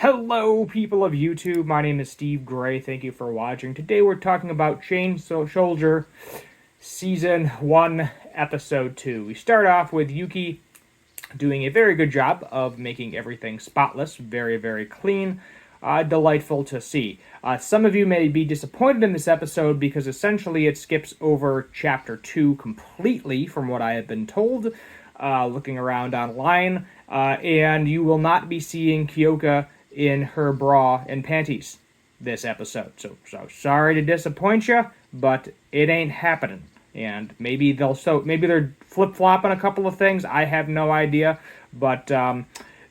Hello, people of YouTube. My name is Steve Gray. Thank you for watching. Today we're talking about Chainsaw Soldier Season 1, Episode 2. We start off with Yuki doing a very good job of making everything spotless, very, very clean, delightful to see. Some of you may be disappointed in this episode because essentially it skips over Chapter 2 completely, from what I have been told, looking around online, and you will not be seeing Kyoka in her bra and panties this episode. So sorry to disappoint you, but it ain't happening. And maybe they're flip-flopping a couple of things. I have no idea. But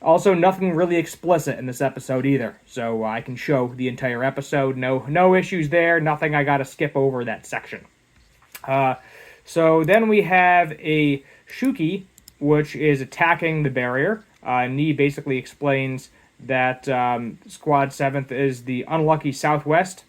also nothing really explicit in this episode either. So I can show the entire episode. No issues there. Nothing I gotta skip over that section. So then we have a Shuki, which is attacking the barrier. Nee basically explains that Squad 7th is the unlucky Southwest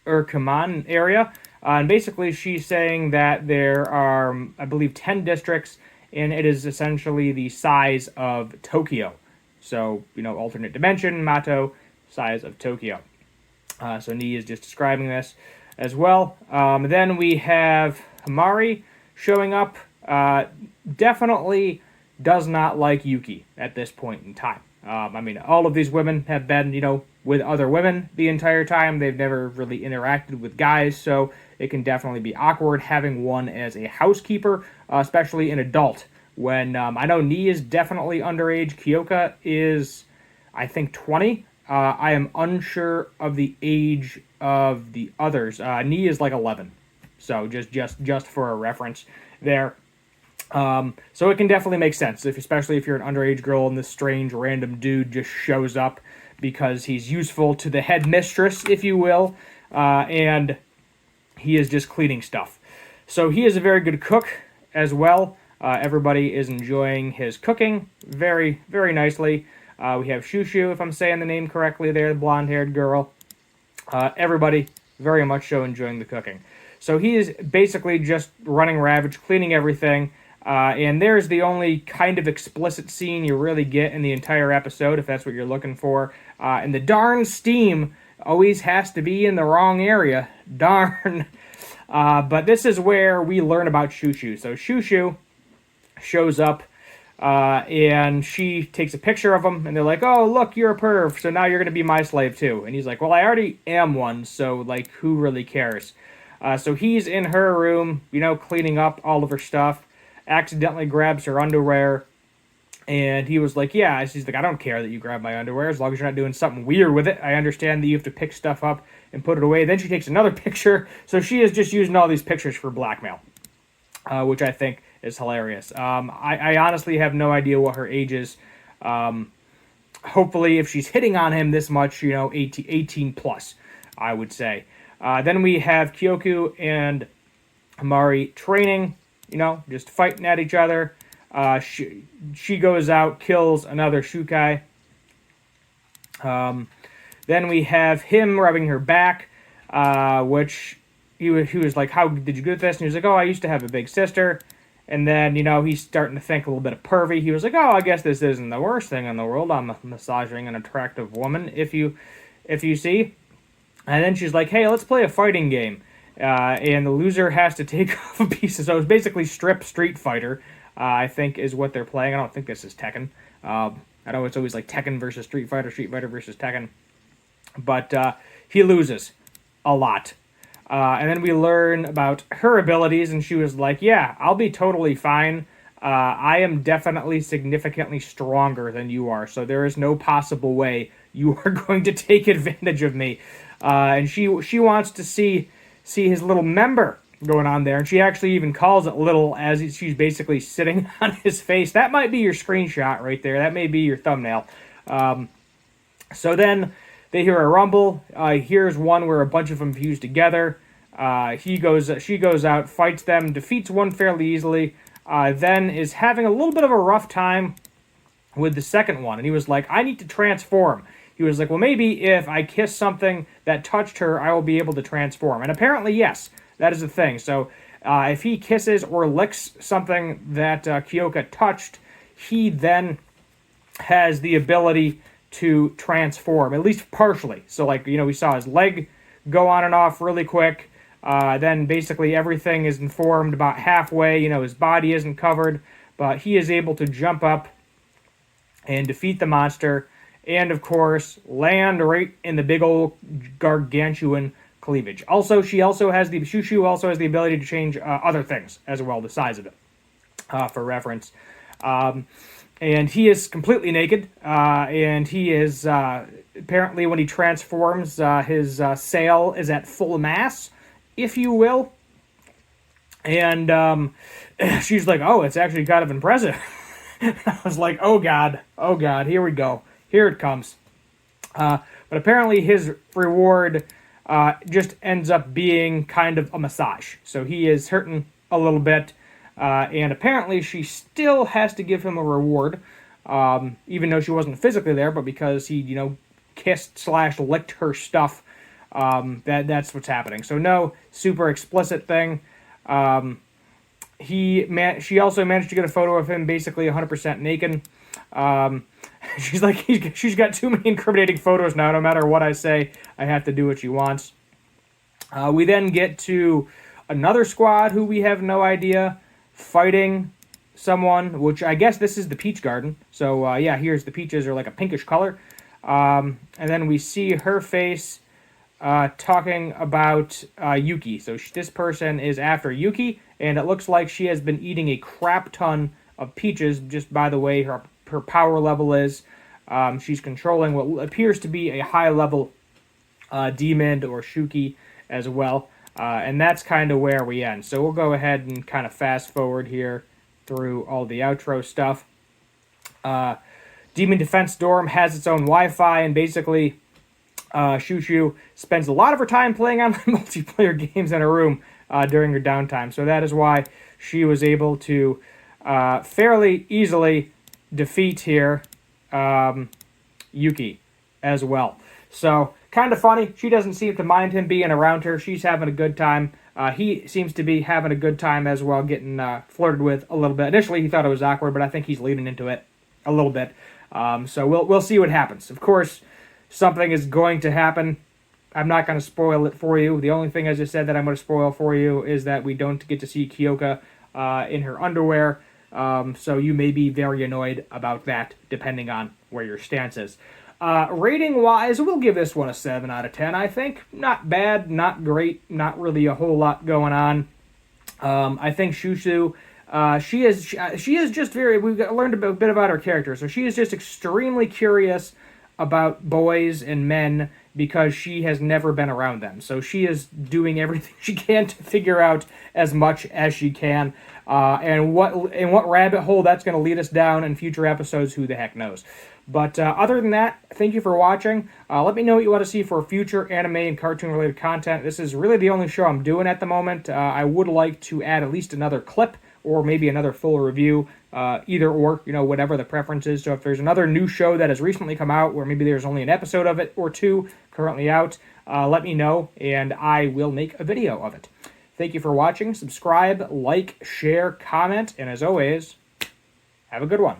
Urkaman area. And basically she's saying that there are, I believe, 10 districts, and it is essentially the size of Tokyo. So, alternate dimension, Mato, size of Tokyo. So Nee is just describing this as well. Then we have Hamari showing up. Definitely does not like Yuki at this point in time. All of these women have been, with other women the entire time. They've never really interacted with guys, so it can definitely be awkward having one as a housekeeper, especially an adult. When, I know Nee is definitely underage. Kyoka is, I think, 20. I am unsure of the age of the others. Nee is like 11. So just for a reference there. So it can definitely make sense, especially if you're an underage girl and this strange random dude just shows up because he's useful to the headmistress, if you will, and he is just cleaning stuff. So he is a very good cook as well. Everybody is enjoying his cooking very, very nicely. We have Shushu, if I'm saying the name correctly there, the blonde-haired girl. Everybody very much so enjoying the cooking. So he is basically just running ravage, cleaning everything. And there's the only kind of explicit scene you really get in the entire episode, if that's what you're looking for. And the darn steam always has to be in the wrong area. Darn. But this is where we learn about Shushu. So Shushu shows up, and she takes a picture of him, and they're like, oh, look, you're a perv, so now you're going to be my slave too. And he's like, well, I already am one, so, who really cares? So he's in her room, cleaning up all of her stuff. Accidentally grabs her underwear, and he was like, yeah, she's like, I don't care that you grab my underwear as long as you're not doing something weird with it. I understand that you have to pick stuff up and put it away. Then she takes another picture, so she is just using all these pictures for blackmail, which I think is hilarious. I honestly have no idea what her age is. Hopefully, if she's hitting on him this much, 18 plus, I would say. Then we have Kyoku and Hamari training, just fighting at each other. She goes out, kills another Shukai. Then we have him rubbing her back, which he was like, how did you get this? And he was like, oh, I used to have a big sister. And then, he's starting to think a little bit of pervy. He was like, oh, I guess this isn't the worst thing in the world. I'm massaging an attractive woman, if you see. And then she's like, hey, let's play a fighting game. And the loser has to take off a piece of... So it's basically Strip Street Fighter, I think, is what they're playing. I don't think this is Tekken. I know it's always like Tekken versus Street Fighter versus Tekken. But he loses a lot. And then we learn about her abilities, and she was like, yeah, I'll be totally fine. I am definitely significantly stronger than you are, so there is no possible way you are going to take advantage of me. And she wants to see his little member going on there, and she actually even calls it little as she's basically sitting on his face. That might be your screenshot right there. That may be your thumbnail. So then they hear a rumble. Here's one where a bunch of them fuse together. She goes out, fights them, defeats one fairly easily, then is having a little bit of a rough time with the second one. And he was like, I need to transform. He was like, well, maybe if I kiss something that touched her, I will be able to transform. And apparently, yes, that is a thing. So if he kisses or licks something that Kyoka touched, he then has the ability to transform, at least partially. So, like, we saw his leg go on and off really quick. Then basically everything is informed about halfway. His body isn't covered, but he is able to jump up and defeat the monster. And, of course, land right in the big old gargantuan cleavage. Also, Shushu also has the ability to change other things as well, the size of it, for reference. And he is completely naked, and he is, apparently when he transforms, his sail is at full mast, if you will. And she's like, oh, it's actually kind of impressive. I was like, oh God, here we go. Here it comes. But apparently his reward just ends up being kind of a massage. So he is hurting a little bit. And apparently she still has to give him a reward, even though she wasn't physically there, but because he, kissed/licked her stuff. That's what's happening. So no super explicit thing. She also managed to get a photo of him basically 100% naked. She's like, she's got too many incriminating photos now. No matter what I say, I have to do what she wants. We then get to another squad who we have no idea fighting someone, which I guess this is the Peach Garden. So yeah, here's the peaches are like a pinkish color. And then we see her face talking about Yuki. So this person is after Yuki, and it looks like she has been eating a crap ton of peaches, just by the way her power level is. She's controlling what appears to be a high-level demon or Shuki as well. And that's kind of where we end. So we'll go ahead and kind of fast forward here through all the outro stuff. Demon Defense Dorm has its own Wi-Fi, and basically Shushu spends a lot of her time playing online multiplayer games in her room during her downtime. So that is why she was able to fairly easily defeat here Yuki as well. So kind of funny. She doesn't seem to mind him being around her. She's having a good time. He seems to be having a good time as well, getting flirted with a little bit. Initially, he thought it was awkward, but I think he's leaning into it a little bit. So we'll see what happens. Of course, something is going to happen. I'm not going to spoil it for you. The only thing, as I said, that I'm going to spoil for you is that we don't get to see Kyoka in her underwear. So you may be very annoyed about that, depending on where your stance is. Rating-wise, we'll give this one a 7 out of 10, I think. Not bad, not great, not really a whole lot going on. I think Shushu, she is just very, we've learned a bit about her character, so she is just extremely curious about boys and men because she has never been around them. So she is doing everything she can to figure out as much as she can. And what rabbit hole that's going to lead us down in future episodes, who the heck knows. But other than that, thank you for watching. Let me know what you want to see for future anime and cartoon-related content. This is really the only show I'm doing at the moment. I would like to add at least another clip or maybe another full review, either or, whatever the preference is. So if there's another new show that has recently come out where maybe there's only an episode of it or two currently out, let me know, and I will make a video of it. Thank you for watching. Subscribe, like, share, comment, and as always, have a good one.